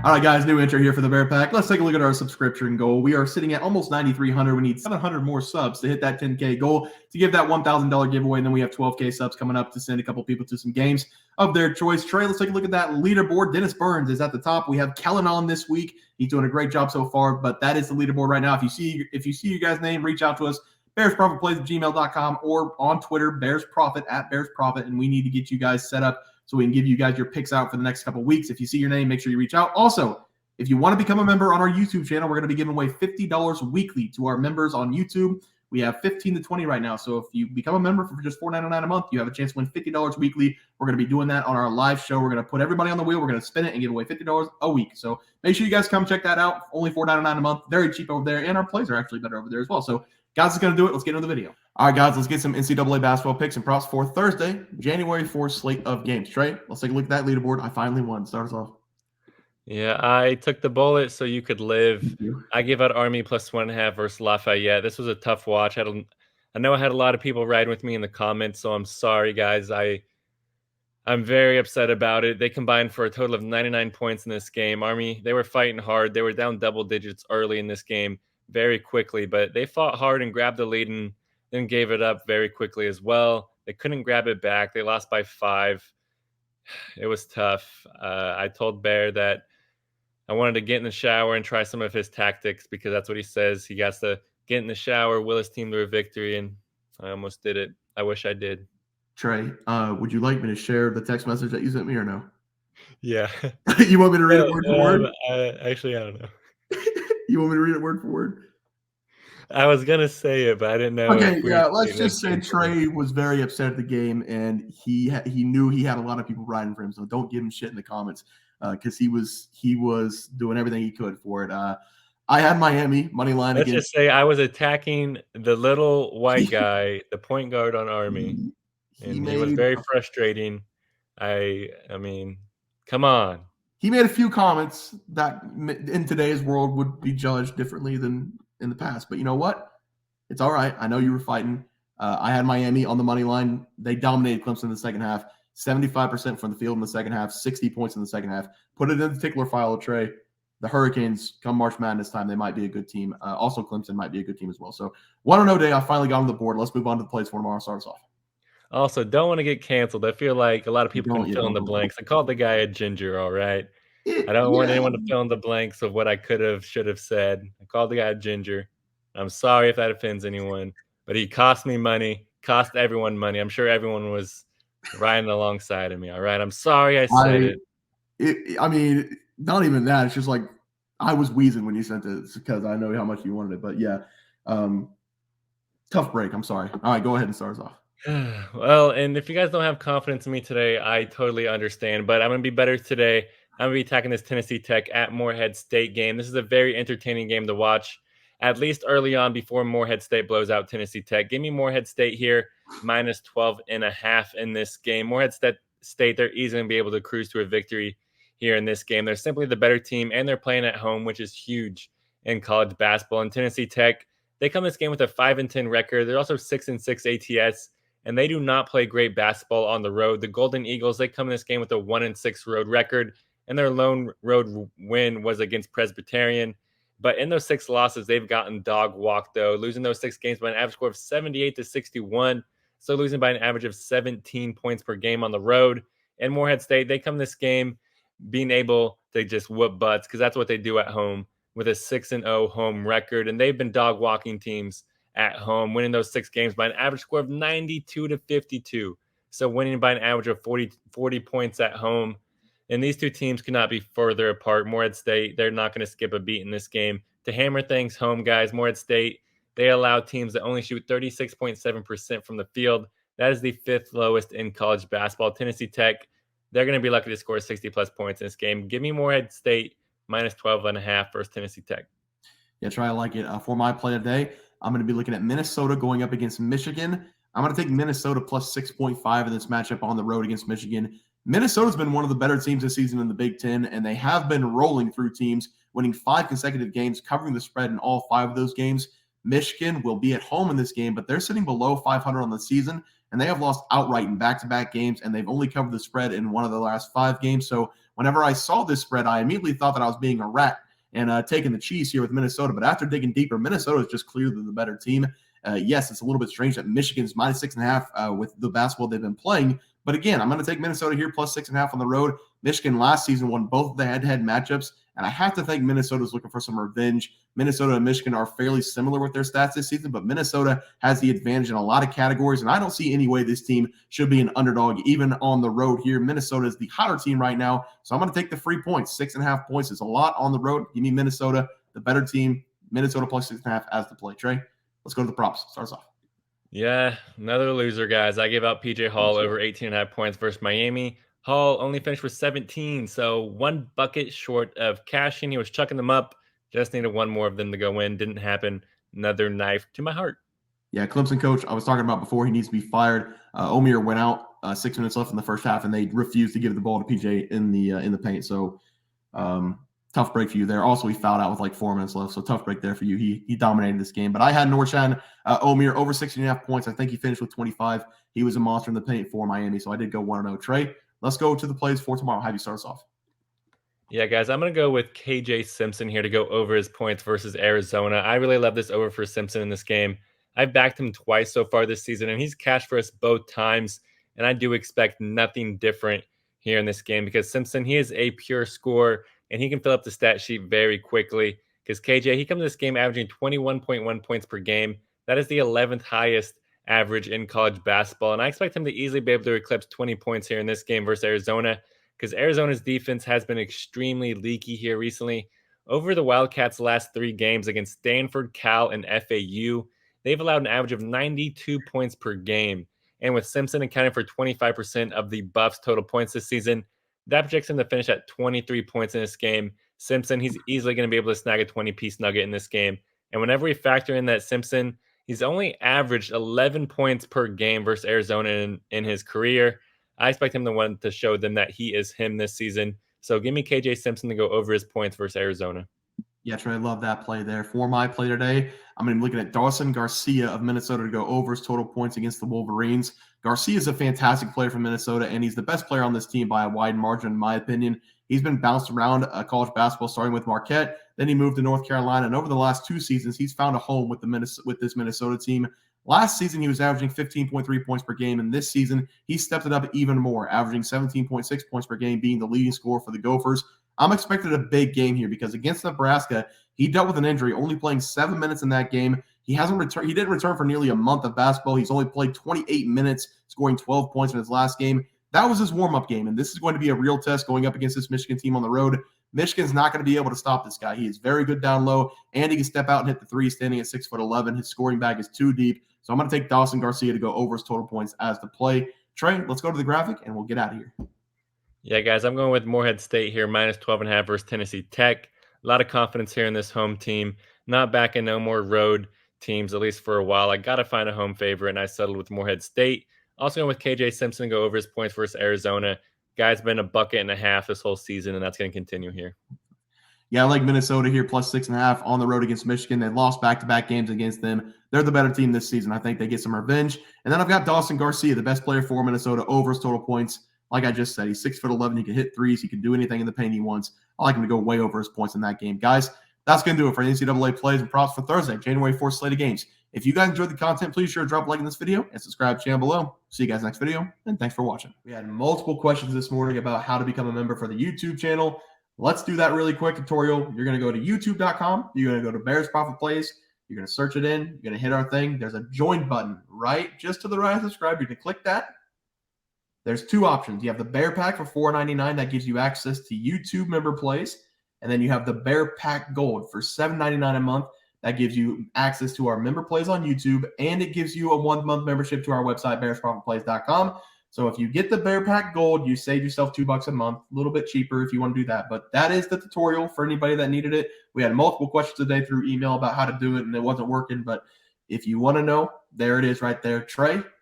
All right, guys, new intro here for the Bear Pack. Let's take a look at our subscription goal. We are sitting at almost 9,300. We need 700 more subs to hit that 10K goal to give that $1,000 giveaway. And then we have 12K subs coming up to send a couple people to some games of their choice. Trey, let's take a look at that leaderboard. Dennis Burns is at the top. We have Kellen on this week. He's doing a great job so far, but that is the leaderboard right now. If you see your guys' name, reach out to us. BearsProfitPlays@gmail.com or on Twitter, BearsProfit @BearsProfit. And we need to get you guys set up so we can give you guys your picks out for the next couple of weeks. If you see your name, make sure you reach out. Also, if you want to become a member on our YouTube channel, we're going to be giving away $50 weekly to our members on YouTube. We have 15 to 20 right now. So if you become a member for just $4.99 a month, you have a chance to win $50 weekly. We're going to be doing that on our live show. We're going to put everybody on the wheel. We're going to spin it and give away $50 a week. So make sure you guys come check that out. Only $4.99 a month. Very cheap over there. And our plays are actually better over there as well. So guys, is going to do it. Let's get into the video. All right, guys, let's get some NCAA basketball picks and props for Thursday, January 4th slate of games. Trey, let's take a look at that leaderboard. I finally won. Start us off. Yeah, I took the bullet so you could live. I gave out Army plus 1.5 versus Lafayette. This was a tough watch. I know I had a lot of people riding with me in the comments, so I'm sorry, guys. I'm very upset about it. They combined for a total of 99 points in this game. Army, they were fighting hard. They were down double digits early in this game very quickly, but they fought hard and grabbed the lead and then gave it up very quickly as well. They couldn't grab it back. They lost by 5. It was tough. I told Bear that I wanted to get in the shower and try some of his tactics because that's what he says. He has to get in the shower, will his team to a victory, and I almost did it. I wish I did. Trey, would you like me to share the text message that you sent me or no? Yeah. You want me to read it word for word? Actually, I don't know. You want me to read it word for word? I was going to say it, but I didn't know. Okay, yeah, let's just say Trey was very upset at the game, and he knew he had a lot of people riding for him, so don't give him shit in the comments because he was doing everything he could for it. I had Miami money line Let's against. Just say I was attacking the little white guy, the point guard on Army, and he was very frustrating. I mean, come on. He made a few comments that in today's world would be judged differently than in the past. But you know what? It's all right. I know you were fighting. I had Miami on the money line. They dominated Clemson in the second half. 75% from the field in the second half, 60 points in the second half. Put it in the tickler file, Trey. The Hurricanes, come March Madness time, they might be a good team. Also, Clemson might be a good team as well. So 1-0 day, I finally got on the board. Let's move on to the plays for tomorrow. Start us off. Also, don't want to get canceled. I feel like a lot of people can fill in the blanks. I called the guy a ginger, all right? I don't want anyone to fill in the blanks of what I should have said. I called the guy a ginger. I'm sorry if that offends anyone, but he cost me money, cost everyone money. I'm sure everyone was riding alongside of me, all right? I'm sorry I said it. I mean, not even that. It's just like I was wheezing when you sent it because I know how much you wanted it. But yeah, tough break. I'm sorry. All right, go ahead and start us off. Well, and if you guys don't have confidence in me today, I totally understand. But I'm going to be better today. I'm going to be attacking this Tennessee Tech at Morehead State game. This is a very entertaining game to watch, at least early on before Morehead State blows out Tennessee Tech. Give me Morehead State here, minus 12.5 in this game. Morehead State, they're easily going to be able to cruise to a victory here in this game. They're simply the better team, and they're playing at home, which is huge in college basketball. And Tennessee Tech, they come this game with a 5-10 record. They're also 6-6 ATS, and they do not play great basketball on the road. The Golden Eagles, they come in this game with a 1-6 road record, and their lone road win was against Presbyterian. But in those 6 losses, they've gotten dog walked, though, losing those 6 games by an average score of 78-61. So losing by an average of 17 points per game on the road. And Morehead State, they come this game being able to just whoop butts because that's what they do at home with a 6-0 home record. And they've been dog walking teams at home, winning those 6 games by an average score of 92-52. So winning by an average of 40 points at home. And these two teams could not be further apart. Morehead State, they're not going to skip a beat in this game. To hammer things home, guys, Morehead State, they allow teams that only shoot 36.7% from the field. That is the 5th lowest in college basketball. Tennessee Tech, they're going to be lucky to score 60-plus points in this game. Give me Morehead State minus 12.5 versus Tennessee Tech. Yeah, Trey, I like it. For my play today, I'm going to be looking at Minnesota going up against Michigan. I'm going to take Minnesota plus 6.5 in this matchup on the road against Michigan. Minnesota's been one of the better teams this season in the Big Ten, and they have been rolling through teams, winning 5 consecutive games, covering the spread in all 5 of those games. Michigan will be at home in this game, but they're sitting below 500 on the season, and they have lost outright in back-to-back games, and they've only covered the spread in one of the last 5 games. So whenever I saw this spread, I immediately thought that I was being a rat and taking the cheese here with Minnesota. But after digging deeper, Minnesota is just clearly the better team. Yes, it's a little bit strange that Michigan's minus 6.5 with the basketball they've been playing. But again, I'm going to take Minnesota here plus 6.5 on the road. Michigan last season won both of the head-to-head matchups, and I have to think Minnesota's looking for some revenge. Minnesota and Michigan are fairly similar with their stats this season, but Minnesota has the advantage in a lot of categories, and I don't see any way this team should be an underdog even on the road here. Minnesota is the hotter team right now, so I'm going to take the free points. 6.5 points is a lot on the road. Give me Minnesota, the better team. Minnesota plus 6.5 as the play. Trey, let's go to the props. Start us off. Yeah, another loser, guys. I gave out PJ Hall over 18.5 points versus Miami. Hall only finished with 17, so 1 bucket short of cashing. He was chucking them up. Just needed 1 more of them to go in. Didn't happen. Another knife to my heart. Yeah, Clemson coach I was talking about before, he needs to be fired. Omier went out 6 minutes left in the first half, and they refused to give the ball to PJ in the paint. So tough break for you there. Also, he fouled out with like 4 minutes left, so tough break there for you. He dominated this game. But I had Norchad Omier over 16.5 points. I think he finished with 25. He was a monster in the paint for Miami, so I did go 1-0. Trey, let's go to the plays for tomorrow. Have you start us off? Yeah, guys, I'm going to go with KJ Simpson here to go over his points versus Arizona. I really love this over for Simpson in this game. I've backed him twice so far this season, and he's cashed for us both times. And I do expect nothing different here in this game because Simpson, he is a pure scorer, and he can fill up the stat sheet very quickly. Because KJ, he comes to this game averaging 21.1 points per game. That is the 11th highest average in college basketball. And I expect him to easily be able to eclipse 20 points here in this game versus Arizona, because Arizona's defense has been extremely leaky here recently. Over the Wildcats' last 3 games against Stanford, Cal, and FAU, they've allowed an average of 92 points per game. And with Simpson accounting for 25% of the Buffs' total points this season, that projects him to finish at 23 points in this game. Simpson, he's easily going to be able to snag a 20-piece nugget in this game. And whenever we factor in that Simpson, he's only averaged 11 points per game versus Arizona in his career, I expect him to show them that he is him this season. So give me KJ Simpson to go over his points versus Arizona. Yeah, Trey, I love that play there. For my play today, I'm going to be looking at Dawson Garcia of Minnesota to go over his total points against the Wolverines. Garcia is a fantastic player for Minnesota, and he's the best player on this team by a wide margin, in my opinion. He's been bounced around college basketball, starting with Marquette. Then he moved to North Carolina, and over the last 2 seasons, he's found a home with this Minnesota team. Last season, he was averaging 15.3 points per game, and this season, he stepped it up even more, averaging 17.6 points per game, being the leading scorer for the Gophers. I'm expecting a big game here because against Nebraska, he dealt with an injury, only playing 7 minutes in that game. He didn't return for nearly a month of basketball. He's only played 28 minutes, scoring 12 points in his last game. That was his warm-up game, and this is going to be a real test going up against this Michigan team on the road. Michigan's not going to be able to stop this guy. He is very good down low, and he can step out and hit the three, standing at 6'11". His scoring bag is too deep. So I'm going to take Dawson Garcia to go over his total points as the play. Trey, let's go to the graphic, and we'll get out of here. Yeah, guys, I'm going with Morehead State here, minus 12.5 versus Tennessee Tech. A lot of confidence here in this home team. Not backing no more road teams, at least for a while. I got to find a home favorite, and I settled with Morehead State. Also going with KJ Simpson to go over his points versus Arizona. Guy's been a bucket and a half this whole season, and that's going to continue here. Yeah, I like Minnesota here, plus 6.5 on the road against Michigan. They lost back-to-back games against them. They're the better team this season. I think they get some revenge. And then I've got Dawson Garcia, the best player for Minnesota, over his total points. Like I just said, he's 6'11". He can hit threes. He can do anything in the paint he wants. I like him to go way over his points in that game. Guys, that's going to do it for NCAA plays and props for Thursday, January 4th slate of games. If you guys enjoyed the content, please sure to drop a like in this video and subscribe to the channel below. See you guys next video, and thanks for watching. We had multiple questions this morning about how to become a member for the YouTube channel. Let's do that really quick tutorial. You're going to go to youtube.com. You're going to go to Bears Profit Plays. You're going to search it in. You're going to hit our thing. There's a join button right just to the right of subscribe. You're going to click that. There's 2 options. You have the Bear Pack for $4.99. That gives you access to YouTube member plays. And then you have the Bear Pack Gold for $7.99 a month. That gives you access to our member plays on YouTube, and it gives you a 1-month membership to our website, bearsprofitplays.com. So if you get the Bear Pack Gold, you save yourself $2 a month, a little bit cheaper if you want to do that. But that is the tutorial for anybody that needed it. We had multiple questions today through email about how to do it, and it wasn't working. But if you want to know, there it is right there. Trey,